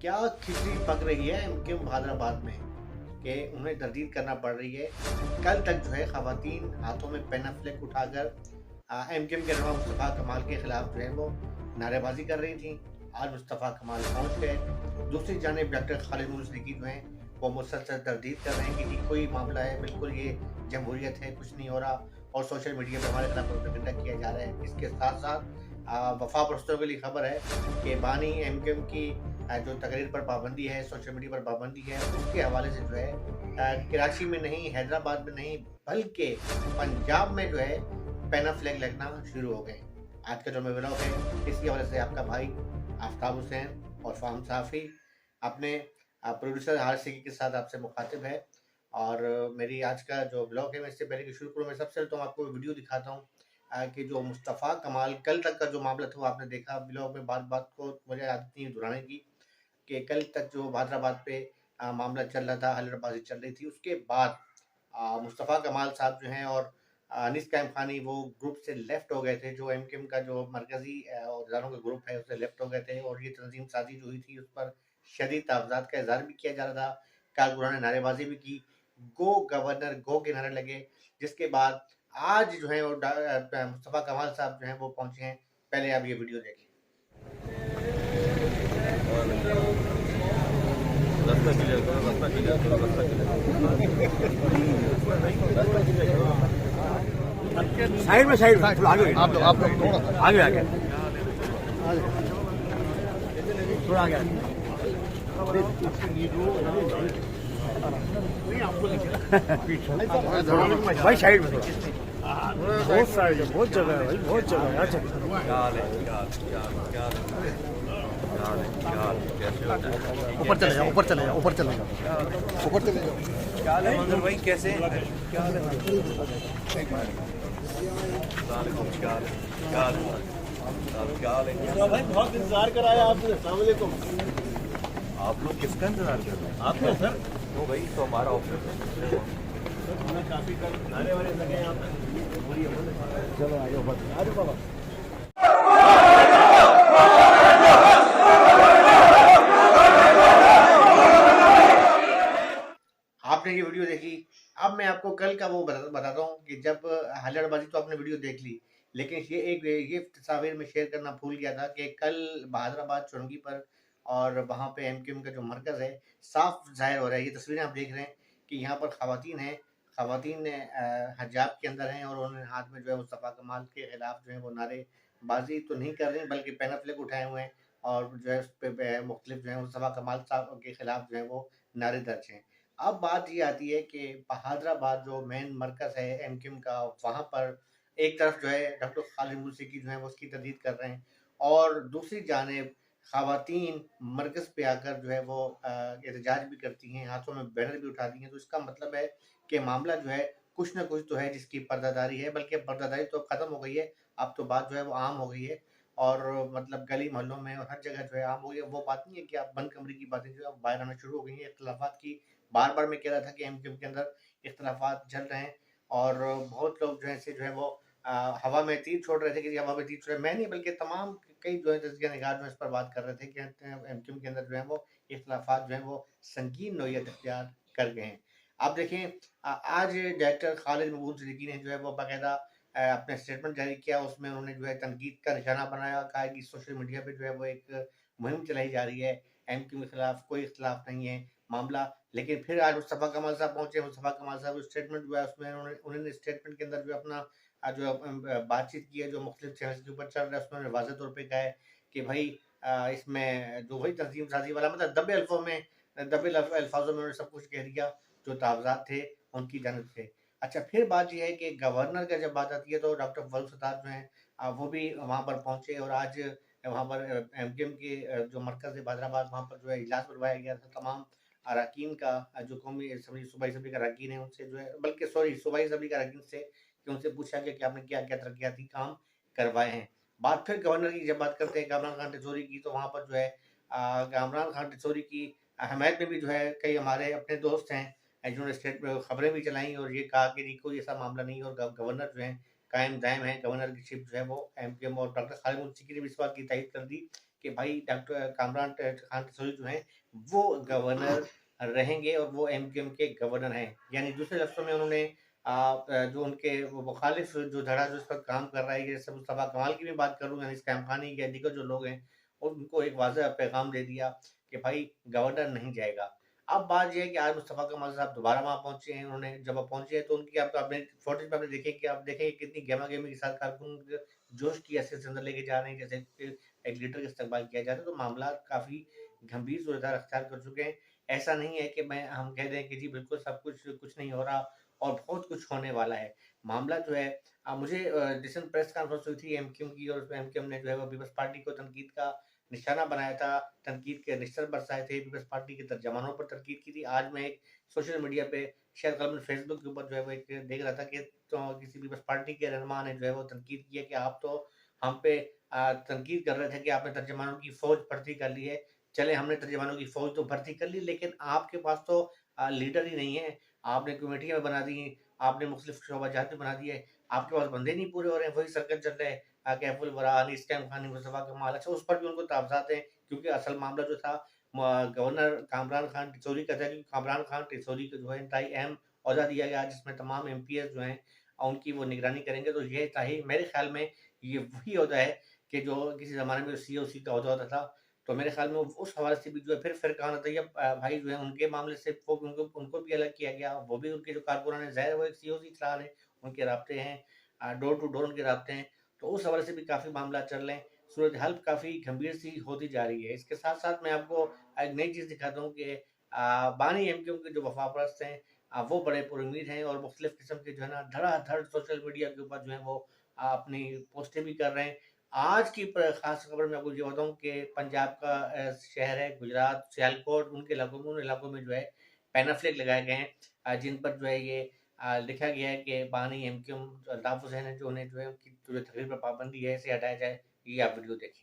क्या खिचड़ी पक रही है एमके हैदराबाद में कि उन्हें तरदीद करना पड़ रही है। कल तक जो है खवातीन हाथों में पेन फ्लैग उठाकर एमकेएम के रहनुमा मुस्तफ़ा कमाल के खिलाफ जो है वो नारेबाजी कर रही थी। आज मुस्तफ़ा कमाल पहुंच गए। दूसरी जानिब डॉक्टर खालिद मुल्क जो हैं वो मुसलसल तरदीद कर रहे हैं कि ये कोई मामला है, बिल्कुल ये जमहूरियत है, कुछ नहीं हो रहा और सोशल मीडिया पर हमारे खिलाफ प्रोपेगेंडा किया जा रहा है। इसके साथ साथ वफा परस्तों के लिए खबर है कि बानी एमकेएम की जो तकरीर पर पाबंदी है, सोशल मीडिया पर पाबंदी है, उसके हवाले से जो है कराची में नहीं, हैदराबाद में नहीं, बल्कि पंजाब में जो है पेन फ्लैग लगना शुरू हो गए। आज का जो मेरा व्लॉग है, इसकी वजह से आपका भाई आफ्ताब हुसैन और फाहम साफ़ी अपने प्रोड्यूसर हारिस सिद्दीकी के साथ आपसे मुखातिब है। और मेरी आज का जो व्लॉग है, मैं इससे पहले कि शुरू करूँ, मैं सबसे पहले तो आपको वीडियो दिखाता हूँ कि जो मुस्तफ़ा कमाल कल तक का जो मामला था वो आपने देखा। व्लॉग में बात को मुझे आदत नहीं है दोहराने की कि कल तक जो हैदराबाद पे मामला चल रहा था, हल्लड़बाजी चल रही थी, उसके बाद मुस्तफ़ा कमाल साहब जो हैं और अनीस कायम खानी वो ग्रुप से लेफ्ट हो गए थे। जो एमकेएम का जो मरकज़ी अहदेदारों का ग्रुप है उससे लेफ्ट हो गए थे और ये तंजीम साजी जो हुई थी उस पर शदीद तहफ़्ज़ात का इज़हार भी किया जा रहा था। कारकुनान ने नारेबाजी भी की, गो गवर्नर गो के नारे लगे, जिसके बाद आज जो है वो मुस्तफ़ा कमाल साहब जो हैं वो पहुँचे हैं। पहले आप ये वीडियो देखिए। रास्ता क्लियर करो, रास्ता क्लियर करो, रास्ता क्लियर करो। साइड में थोड़ा आगे आप लोग आगे आगे थोड़ा आगे भाई साइड में बहुत साइड है, बहुत जगह है भाई, बहुत जगह है। अच्छा ऊपर चले जाओ, ऊपर चले जाओ, ऊपर चले जाओ, ऊपर चले जाओ। क्या है मंजूर भाई, कैसे क्या है? भाई बहुत इंतजार कराया आपने। अस्सलाम वालेकुम। आप लोग किसका इंतजार कर रहे हैं? आपका सर तो भाई तो हमारा ऑफिस है। काफी नारे वारे लगे यहाँ पे। चलो आगे ऊपर आ जाओ बाबा। आपने ये वीडियो देखी। अब मैं आपको कल का वो बताता हूँ कि जब हल्लड़बाजी तो आपने वीडियो देख ली, लेकिन ये तस्वीर में शेयर करना भूल गया था कि कल हैदराबाद चुरंगी पर और वहाँ पे एमकेएम का जो मरकज़ है साफ ज़ाहिर हो रहा है। ये तस्वीरें आप देख रहे हैं कि यहाँ पर ख़वातीन हैं, ख़वातीन हिजाब के अंदर हैं और उन्होंने हाथ में जो है मुस्तफ़ा कमाल के खिलाफ जो है वो नारेबाजी तो नहीं कर रहे हैं, बल्कि पेन फ्लैग उठाए हुए हैं और जो है उस पर मुख्तलिफ जो है मुस्तफ़ा कमाल साहब के खिलाफ जो है वो नारे दर्ज हैं। अब बात ये आती है कि हैदराबाद जो मेन मरकज़ है एमकेएम का, वहाँ पर एक तरफ जो है डॉक्टर खालिद मुल्क जो है वो उसकी तरदीद कर रहे हैं और दूसरी जानिब ख़वातीन मरकज़ पे आकर जो है वो एहतजाज भी करती हैं, हाथों में बैनर भी उठाती हैं। तो इसका मतलब है कि मामला जो है कुछ ना कुछ तो है जिसकी पर्दादारी है, बल्कि पर्दादारी तो ख़त्म हो गई है, अब तो बात जो है वो आम हो गई है और मतलब गली मोहल्लों में और हर जगह जो है आम हो गई है। वो बात नहीं है कि आप बंद कमरे की बातें जो है बाहर आना शुरू हो गई हैं। इख्तिलाफ़ात की बार-बार मैं कह रहा था कि एमकेएम के अंदर इख्तिलाफ़ात चल रहे हैं और बहुत लोग जो है जो है वो हवा में तीर छोड़ रहे थे कि हवा में तीर छोड़े। मैं नहीं बल्कि तमाम कई जो है तज़किया-निगार जो है इस पर बात कर रहे थे कि एमकेएम के अंदर जो है वो इख्तिलाफ़ात जो है वो संगीन नौइयत इख्तियार कर गए हैं। आप देखें आज डायरेक्टर खालिद महमूद सिद्दीकी ने जो है वो बाकायदा अपना स्टेटमेंट जारी किया। उसमें उन्होंने जो है तनकीद का निशाना बनाया, कहा कि सोशल मीडिया पे जो है वो एक मुहिम चलाई जा रही है, एमकेएम के खिलाफ कोई इख्तिलाफ नहीं है मामला। लेकिन फिर आज मुस्तफ़ा कमाल साहब पहुंचे। मुस्तफ़ा कमाल साहब स्टेटमेंट जो है उसमें उन्होंने स्टेटमेंट के अंदर जो अपना जो बातचीत की है, जो मुख्तलिफ चैनल्स के ऊपर चल रहा है, उसमें उन्होंने वाज़ेह तौर पे कहा है कि भाई इसमें जो वही तंज़ीम साज़ी वाला मतलब दबे अल्फाज़ों में उन्होंने सब कुछ कह दिया जो तहफ़्ज़ात थे उनकी जानिब से। अच्छा, फिर बात ये है कि गवर्नर का जब बात आती है तो डॉक्टर फ़रूख सत्तार जो हैं वो भी वहाँ पर पहुँचे और आज वहाँ पर एमकेएम के जो मरकज़ है हैदराबाद, वहाँ पर जो है इजलास बुलवाया गया था। तमाम अरकान का जो कौमी असम्बली सूबाई असम्बली का अरकान है उनसे जो है, बल्कि सॉरी सूबाई असम्बली के अरकान से कि उनसे पूछा गया कि आपने क्या-क्या तरक्याती काम करवाए हैं। बात फिर गवर्नर की जब बात करते हैं कामरान खान टिसोरी की, तो वहाँ पर जो है कामरान खान टिसोरी की हमायत में भी जो है कई हमारे अपने दोस्त हैं जिन्होंने स्टेट में खबरें भी चलाई और ये कहा कि जी कोई ऐसा मामला नहीं है और गवर्नर जो है कायम दायम है। गवर्नर की शिप जो है वो एमकेएम और डॉक्टर खालिद मुल्क ने भी इस बात की तायीद कर दी कि भाई डॉक्टर कामरान खान टेसौरी जो हैं वो गवर्नर रहेंगे और वो एमक्यूएम के गवर्नर हैं। यानी दूसरे लफ्ज़ों में उन्होंने जो उनके वो मुखालिफ जो धड़ा जो इस वक़्त काम कर रहा है, जैसे मुस्तफ़ा कमाल की भी बात करूँ, यानी इस्माइल खानी या दीगर जो लोग हैं, उनको एक वाज़ेह पैगाम दे दिया कि भाई गवर्नर नहीं जाएगा। अब बात ये है कि आज मुस्तफ़ा कमाल साहब दोबारा वहाँ पहुँचे हैं। उन्होंने जब वो पहुँचे हैं तो उनकी आप आपने फुटेज में आपने देखे कि आप देखें कितनी गहमा-गहमी के साथ कारकुन जोश की ऐसे से अंदर लेके जा रहे हैं जैसे कि एक लीडर का इस्तेमाल किया जाता है। तो मामला काफ़ी गंभीर सूरत-ए-हाल अख्तियार कर चुके हैं। ऐसा नहीं है कि हम कह दें कि जी बिल्कुल सब कुछ नहीं हो रहा और बहुत कुछ होने वाला है। मामला जो है मुझे जिस दिन प्रेस कॉन्फ्रेंस हुई थी एमक्यूएम की और उसमें एमक्यूएम ने जो है वो पीपल्स पार्टी को तनकीद का निशाना बनाया था, तनकीद के निश्चर बरसाए थे, पीपल्स पार्टी के तर्जमानों पर तनकीद की थी। आज मैं एक सोशल मीडिया पे शायद कल मैंने फेसबुक के ऊपर जो है वो एक देख रहा था कि तो किसी पीपल्स पार्टी के रहनुमा ने जो है वो तनकीद की है कि आप तो हम पे तनकीद कर रहे थे कि आपने तर्जमानों की फ़ौज भर्ती कर ली है। चले हमने तर्जमानों की फ़ौज तो भर्ती कर ली, लेकिन आपके पास तो लीडर ही नहीं है। आपने कमेटियाँ बना दी, आपने मुख्तलिफ शोबाजात भी बना दिए, आपके पास बंदे नहीं पूरे हो रहे हैं, वही सर्कल चल रहा है। कैफुल वरानी, इस्माइल खानी, मुस्तफ़ा कमाल, अच्छा उस पर भी उनको ताबज़ात हैं क्योंकि असल मामला जो था गवर्नर कामरान खान टिसौरी का था, क्योंकि कामरान खान टिसौरी को जो है इंतहाई अहम ओहदा दिया गया जिसमें तमाम एमपीएस जो हैं उनकी वो निगरानी करेंगे। तो ये ताही मेरे ख़्याल में ये वही ओहदा है कि जो किसी ज़माने में सीओसी का ओहदा होता था। तो मेरे ख़्याल में उस हवाले से भी जो है फिर फ़िरक़ाना तैयब भाई जो है उनके मामले से वो उनको भी अलग किया गया। वो भी उनके जो कारकुनान हैं ज़ाहिर है वो एक सीओसी चला रहे हैं, उनके राब्ते हैं डोर टू डोर उनके राब्ते हैं। तो उस हवाले से भी काफ़ी मामला चल रहे हैं। सूरत-ए-हाल काफ़ी गंभीर सी होती जा रही है। इसके साथ-साथ मैं आपको एक नई चीज़ दिखाता हूँ कि बानी एमक्यूएम के जो वफ़ापरस्त हैं वो बड़े पुरुम्मीद हैं और मुख्तलिफ़ किस्म के जो है ना धड़ाधड़ सोशल मीडिया के ऊपर जो है वो अपनी पोस्टें भी कर रहे हैं। आज की ख़ास खबर मैं आपको ये बताऊँ कि पंजाब का शहर है गुजरात, सियालकोट उन इलाकों में जो है पैनाफ्लेग लगाए गए हैं जिन पर जो है ये लिखा गया है कि बानी एमक्यूएम अल्ताफ़ हुसैन है जो उन्हें जो है उनकी जो तकरीर पर पाबंदी है इसे हटाया जाए। ये आप वीडियो देखें।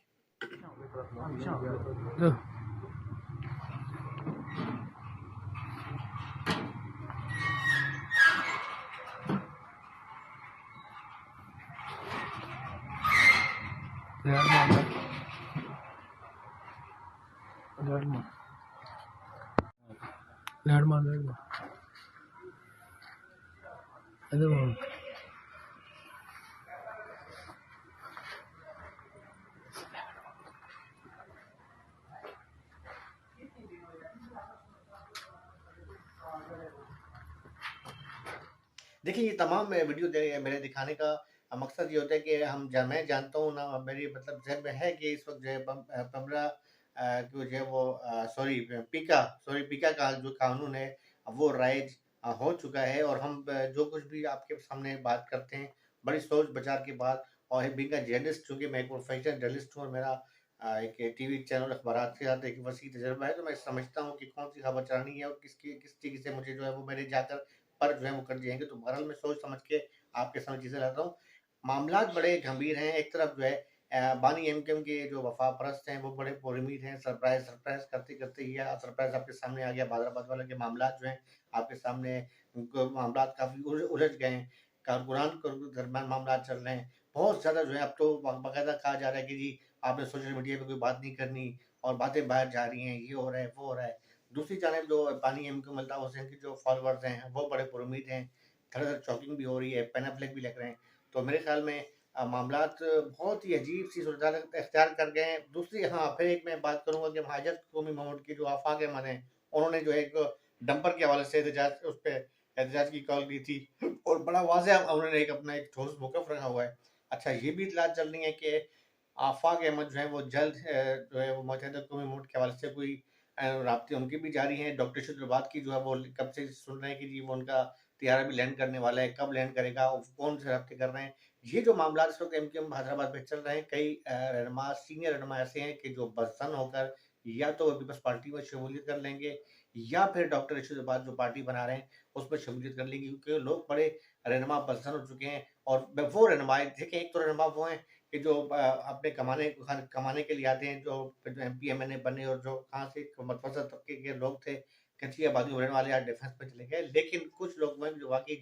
देखिए ये तमाम वीडियो मेरे दिखाने का मकसद ये होता है कि मैं जानता हूँ ना मेरी मतलब ज़हन में है कि इस वक़्त जो है पमरा जो है वो पीका का जो कानून है वो राइज हो चुका है और हम जो कुछ भी आपके सामने बात करते हैं बड़ी सोच विचार के बाद और बीइंग अ जर्नलिस्ट चूँकि मैं एक प्रोफेशनल जर्नलिस्ट हूँ और मेरा एक टीवी चैनल अखबारात के साथ एक वसी तजुर्बा है, तो मैं समझता हूँ कि कौन-सी खबर चलानी है और किस चीज़ से मुझे जो है वो मेरे जाकर पर जो है वो कर जाएँगे। तो बहरहाल मैं सोच समझ के आपके सामने चीज़ें लाता हूँ। मामलात बड़े गंभीर हैं। एक तरफ जो है बानी एमक्यूएम के जो वफ़ापरस्त हैं वो बड़े पुरुम्मीद हैं। सरप्राइज़ करते-करते ये सरप्राइज़ आपके सामने आ गया। बादराबाद वाले के मामलात जो हैं आपके सामने उनको मामलात काफ़ी उलझ गए हैं। कारकुनान के दरमियान मामलात चल रहे हैं। बहुत ज़्यादा जो है अब तो बाकायदा कहा जा रहा है कि जी आपने सोशल मीडिया पे कोई बात नहीं करनी और बातें बाहर जा रही हैं, ये हो रहा है, वो हो रहा है। दूसरी जानिब जो बानी एमक्यूएम अल्ताफ़ हुसैन के जो फॉलोअर्स हैं वो बड़े पुरुम्मीद हैं। धड़ाधड़ चॉकिंग भी हो रही है, पैनाफ्लेग भी लग रहे हैं। तो मेरे ख़्याल में मामलात बहुत ही अजीब-सी सूरत-ए-हाल इख्तियार कर गए हैं। दूसरी हाँ, फिर एक मैं बात करूँगा कि महाजर कौमी मोमेंट के जो आफ़ाक अहमद हैं, उन्होंने जो है एक डंपर के हवाले से एहतजाज की कॉल की थी और बड़ा वाज़ेह उन्होंने एक अपना एक ठोस मौक़िफ़ रखा हुआ है। अच्छा ये भी इत्तलात चल रही है कि आफ़ाक अहमद जो हैं वो जल्द जो है वो मुत्तहिदा कौमी मोमेंट के हवाले से कोई राब्ते उनके भी जारी हैं। डॉक्टर शहीदुल्लाबाद की जो है वो कब से सुन रहे हैं कि जी वो उनका तियारा भी लैंड करने वाला है, कब लैंड करेगा और कौन से राब्ते कर रहे हैं। ये जो मामला इस वक़्त एमक्यूएम हैदराबाद में चल रहे हैं, कई रहनुमा सीनियर रहनुमा ऐसे हैं कि जो बज़्ज़न होकर या तो पीपल्स पार्टी में शमूलियत कर लेंगे या फिर डॉक्टर रशीदाबाद जो पार्टी बना रहे हैं, उसमें शमूलियत कर लेंगे क्योंकि लोग बड़े रहनुमा बज़्ज़न हो चुके हैं और वो रहनुमा देखिए एक तो रहनुमा वो हैं कि जो अपने कमाने के लिए आते हैं, जो एमपी एमएलए बने और जो कहाँ से मतवसत तबके के लोग थे, कच्ची आबादी में रहने वाले आज डिफेंस में चले गए। लेकिन कुछ लोग वो हैं जो वाक़ई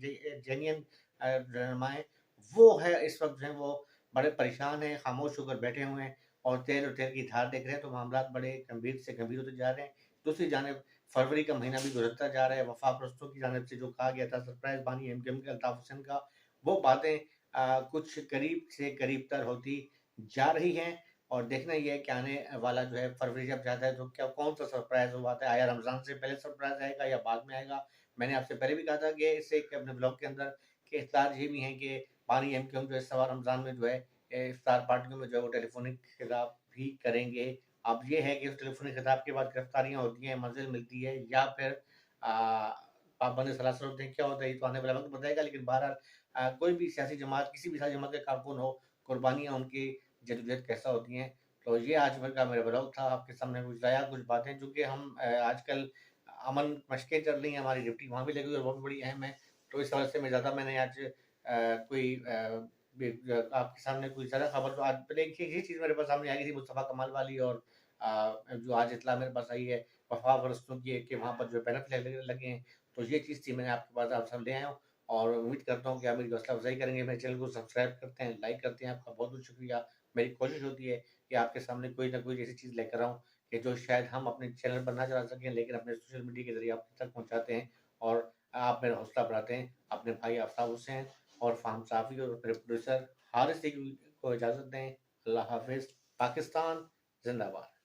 जेन्युइन रहनुमा हैं, वो है इस वक़्त जो है वो बड़े परेशान हैं, खामोश होकर बैठे हुए हैं और तेल की धार देख रहे हैं, तो मामला बड़े गंभीर से गंभीर होते जा रहे हैं। दूसरी जानिब फरवरी का महीना भी गुज़रता जा रहा है, वफ़ा परस्तों की जानिब से जो कहा गया था सरप्राइज़ बानी एमक्यूएम के अल्ताफ़ हुसैन का, वो बातें कुछ करीब से करीब-तर होती जा रही हैं और देखना ये है कि आने वाला जो है फरवरी जब जाता है तो क्या कौन-सा सरप्राइज़ वो आता है, आया रमज़ान से पहले सरप्राइज़ आएगा या बाद में आएगा? मैंने आपसे पहले भी कहा था कि इससे एक अपने ब्लॉग के अंदर के इख़्तियार ये भी हैं कि बानी एमक्यूएम जो है इस बार रमज़ान में जो है इफ्तार पार्टियों में जो है वो टेलीफ़ोनिक खिताब भी करेंगे। अब ये है कि उस टेलीफ़ोनिक खिताब के बाद गिरफ्तारियाँ होती हैं, मंज़िल मिलती है या फिर पाबंद सलासल होते हैं, क्या होता है ये तो आने वाला वक़्त बताएगा। लेकिन बहरहाल कोई भी सियासी जमात, किसी भी सियासी जमात के कारकुन हो, कुर्बानियाँ उनकी जद्दोजहद कैसा होती हैं। तो ये आज भर का मेरा ब्लॉग था, आपके सामने कुछ लाया, कुछ बातें जो कि हम आजकल अमन मशकें चल रही हैं, हमारी ड्यूटी वहाँ भी लगी हुई है और वो भी बड़ी अहम है। तो इस वजह से मैं ज़्यादा मैंने आज कोई आपके सामने कोई ज़्यादा खबर तो आज पहले ये चीज़ मेरे पास सामने आई थी मुस्तफ़ा कमाल वाली और जो आज इत्तला मेरे पास आई है वफ़ा परस्तों की कि वहाँ पर जो बैनर लगे हैं। तो ये चीज़ थी मैंने आपके पास आप सब ले आया हूँ और उम्मीद करता हूँ कि आप मेरी हौसला अफ़ज़ाई करेंगे, मेरे चैनल को सब्सक्राइब करते हैं, लाइक करते हैं, आपका बहुत-बहुत शुक्रिया। मेरी कोशिश होती है कि आपके सामने कोई न कोई ऐसी चीज़ लेकर आऊँ कि जो शायद हम अपने चैनल पर ना चला सकें, लेकिन अपने सोशल मीडिया के ज़रिए आप तक पहुँचाते हैं और आप मेरा हौसला बढ़ाते हैं। अपने भाई आफ्ताब हुसैन और फ़ाहम साफ़ी और मेरे प्रोड्यूसर हारिस को इजाज़त दें। अल्लाह हाफ़िज़। पाकिस्तान ज़िंदाबाद।